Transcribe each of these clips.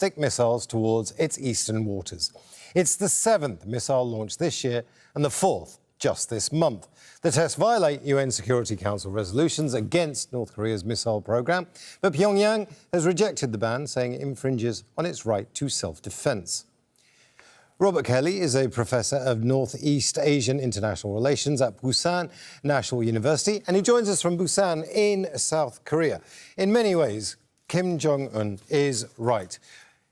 ballistic missiles towards its eastern waters. It's the 7th missile launch this year and the 4th just this month. The tests violate UN Security Council resolutions against North Korea's missile program, but Pyongyang has rejected the ban, saying it infringes on its right to self-defense. Robert Kelly is a professor of Northeast Asian International Relations at Busan National University, and he joins us from Busan in South Korea. In many ways, Kim Jong-un is right.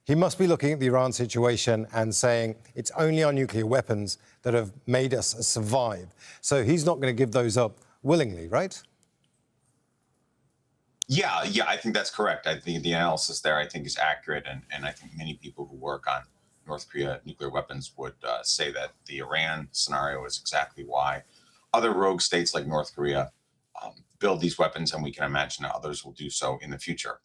He must be looking at the Iran situation and saying it's only our nuclear weapons that have made us survive. So he's not going to give those up willingly, right? Yeah, I think that's correct. I think the analysis there, I think, is accurate. And I think many people who work on North Korea nuclear weapons would say that the Iran scenario is exactly why other rogue states like North Korea build these weapons, and we can imagine that others will do so in the future.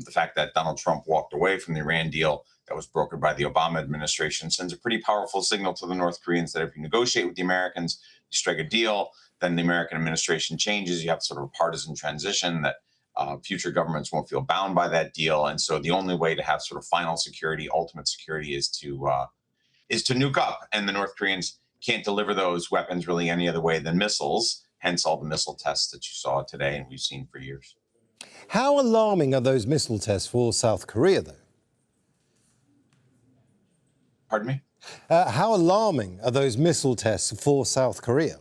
The fact that Donald Trump walked away from the Iran deal that was brokered by the Obama administration sends a pretty powerful signal to the North Koreans that if you negotiate with the Americans, you strike a deal, then the American administration changes, you have sort of a partisan transition that future governments won't feel bound by that deal. And so the only way to have sort of final security, ultimate security, is to nuke up. And the North Koreans can't deliver those weapons really any other way than missiles, hence all the missile tests that you saw today and we've seen for years. How alarming are those missile tests for South Korea, though? Pardon me? How alarming are those missile tests for South Korea?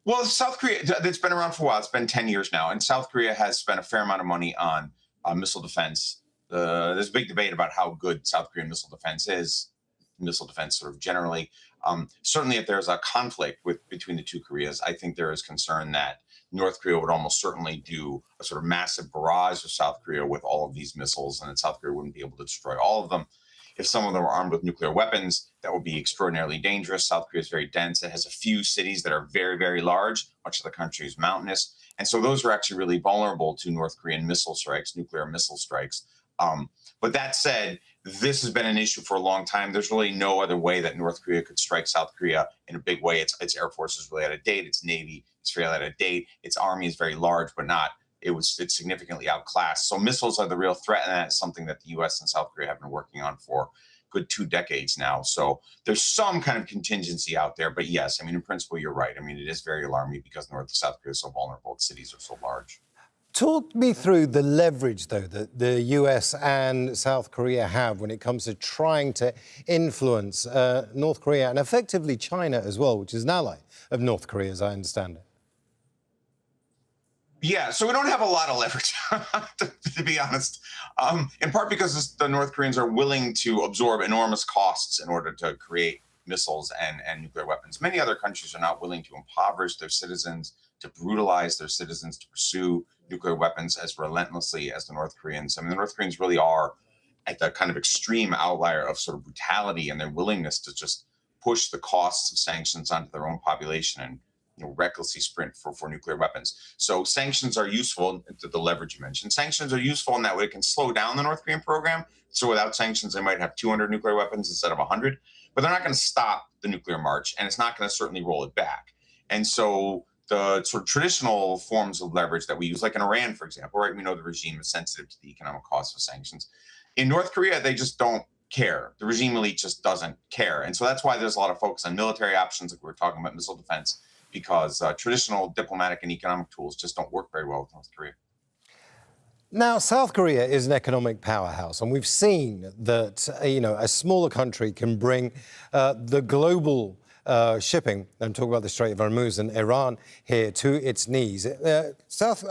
Well, South Korea, it's been around for a while. It's been 10 years now. And South Korea has spent a fair amount of money on missile defense. There's a big debate about how good South Korean missile defense is, missile defense sort of generally. Certainly, if there's a conflict between the two Koreas, I think there is concern that North Korea would almost certainly do a sort of massive barrage of South Korea with all of these missiles, and that South Korea wouldn't be able to destroy all of them. If some of them are armed with nuclear weapons, that would be extraordinarily dangerous. South Korea is very dense. It has a few cities that are very, very large. Much of the country is mountainous. And so those are actually really vulnerable to North Korean missile strikes, nuclear missile strikes. But that said, this has been an issue for a long time. There's really no other way that North Korea could strike South Korea in a big way. Its Air Force is really out of date. Its Navy is really out of date. Its Army is very large, but it's significantly outclassed. So missiles are the real threat, and that's something that the U.S. and South Korea have been working on for a good 2 decades now. So there's some kind of contingency out there. But yes, I mean, in principle, you're right. I mean, it is very alarming because North and South Korea is so vulnerable. Its cities are so large. Talk me through the leverage, though, that the US and South Korea have when it comes to trying to influence North Korea and effectively China as well, which is an ally of North Korea, as I understand it. Yeah, so we don't have a lot of leverage, to be honest, in part because the North Koreans are willing to absorb enormous costs in order to create missiles and nuclear weapons. Many other countries are not willing to impoverish their citizens, to brutalize their citizens, to pursue nuclear weapons as relentlessly as the North Koreans. I mean, the North Koreans really are at the kind of extreme outlier of sort of brutality and their willingness to just push the costs of sanctions onto their own population and recklessly sprint for nuclear weapons. So sanctions are useful, to the leverage you mentioned. Sanctions are useful in that way it can slow down the North Korean program. So without sanctions, they might have 200 nuclear weapons instead of 100. But they're not going to stop the nuclear march, and it's not going to certainly roll it back. And so the sort of traditional forms of leverage that we use, like in Iran, for example, right? We know the regime is sensitive to the economic costs of sanctions. In North Korea, they just don't care. The regime elite just doesn't care. And so that's why there's a lot of focus on military options, like we were talking about missile defense, because traditional diplomatic and economic tools just don't work very well with North Korea. Now, South Korea is an economic powerhouse, and we've seen that, a smaller country can bring the global shipping, I'm talking about the Strait of Hormuz and Iran here, to its knees.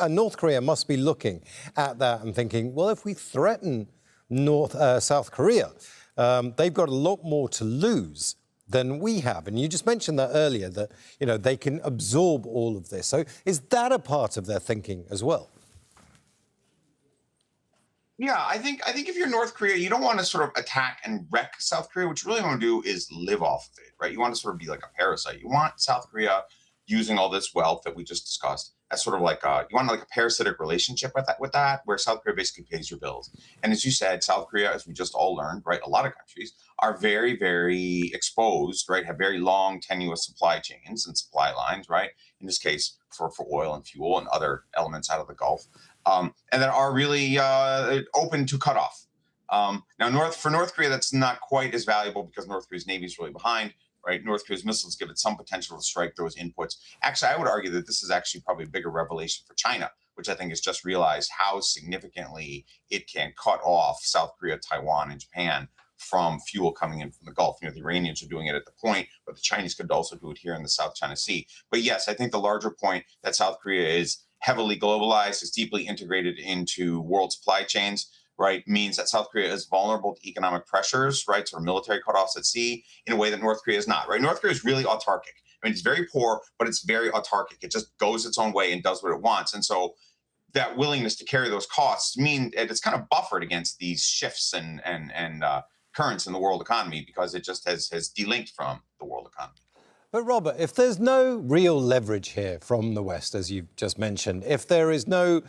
North Korea must be looking at that and thinking, well, if we threaten South Korea, they've got a lot more to lose than we have. And you just mentioned that earlier, that, they can absorb all of this. So is that a part of their thinking as well? Yeah, I think if you're North Korea, you don't want to sort of attack and wreck South Korea. What you really want to do is live off of it, right? You want to sort of be like a parasite. You want South Korea using all this wealth that we just discussed as sort of like you want like a parasitic relationship with that, where South Korea basically pays your bills. And as you said, South Korea, as we just all learned, right, a lot of countries are very, very exposed, right, have very long, tenuous supply chains and supply lines, right? In this case, for oil and fuel and other elements out of the Gulf. And that are really open to cutoff, For North Korea, that's not quite as valuable because North Korea's Navy is really behind, right? North Korea's missiles give it some potential to strike those inputs. Actually, I would argue that this is actually probably a bigger revelation for China, which I think has just realized how significantly it can cut off South Korea, Taiwan, and Japan from fuel coming in from the Gulf. The Iranians are doing it at the point, but the Chinese could also do it here in the South China Sea. But yes, I think the larger point that South Korea is heavily globalized, is deeply integrated into world supply chains, right, means that South Korea is vulnerable to economic pressures, right, sort of military cutoffs at sea in a way that North Korea is not, right? North Korea is really autarkic. I mean, it's very poor, but it's very autarkic. It just goes its own way and does what it wants. And so that willingness to carry those costs mean it's kind of buffered against these shifts and currents in the world economy because it just has delinked from the world economy. But Robert, if there's no real leverage here from the West, as you've just mentioned, if there is no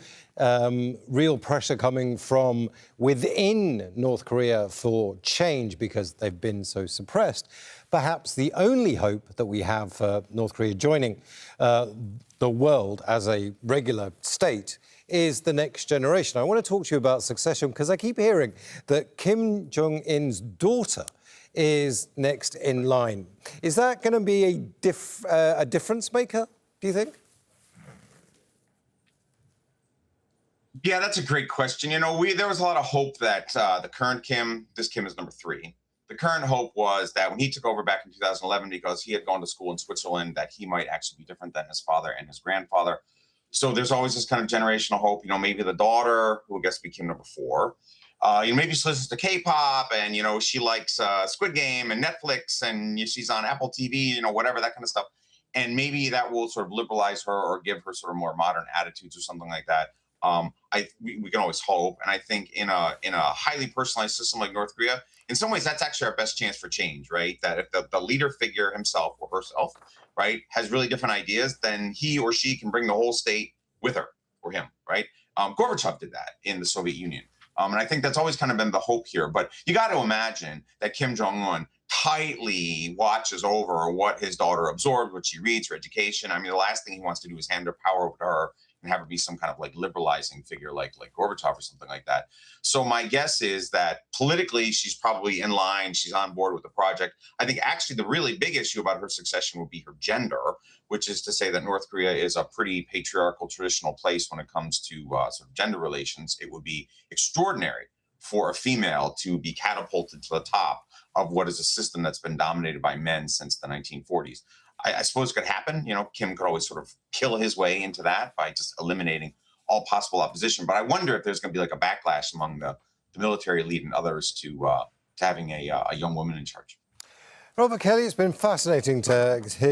real pressure coming from within North Korea for change because they've been so suppressed, perhaps the only hope that we have for North Korea joining the world as a regular state is the next generation. I want to talk to you about succession because I keep hearing that Kim Jong-un's daughter is next in line. Is that going to be a difference maker, do you think? Yeah, that's a great question. There was a lot of hope that the current Kim, this Kim is number 3. The current hope was that when he took over back in 2011, because he had gone to school in Switzerland, that he might actually be different than his father and his grandfather. So there's always this kind of generational hope, maybe the daughter, who gets to be Kim number 4. Maybe she listens to K-pop and, she likes Squid Game and Netflix and she's on Apple TV, whatever, that kind of stuff. And maybe that will sort of liberalize her or give her sort of more modern attitudes or something like that. We can always hope. And I think in a highly personalized system like North Korea, in some ways, that's actually our best chance for change, right? That if the leader figure himself or herself, right, has really different ideas, then he or she can bring the whole state with her or him, right? Gorbachev did that in the Soviet Union. And I think that's always kind of been the hope here. But you got to imagine that Kim Jong-un tightly watches over what his daughter absorbs, what she reads, her education. I mean, the last thing he wants to do is hand her power over to her and have her be some kind of like liberalizing figure like Gorbachev or something like that. So my guess is that politically, she's probably in line. She's on board with the project. I think actually the really big issue about her succession would be her gender, which is to say that North Korea is a pretty patriarchal, traditional place when it comes to sort of gender relations. It would be extraordinary for a female to be catapulted to the top of what is a system that's been dominated by men since the 1940s. I suppose it could happen. Kim could always sort of kill his way into that by just eliminating all possible opposition. But I wonder if there's going to be like a backlash among the military elite and others to having a young woman in charge. Robert Kelly, it's been fascinating to hear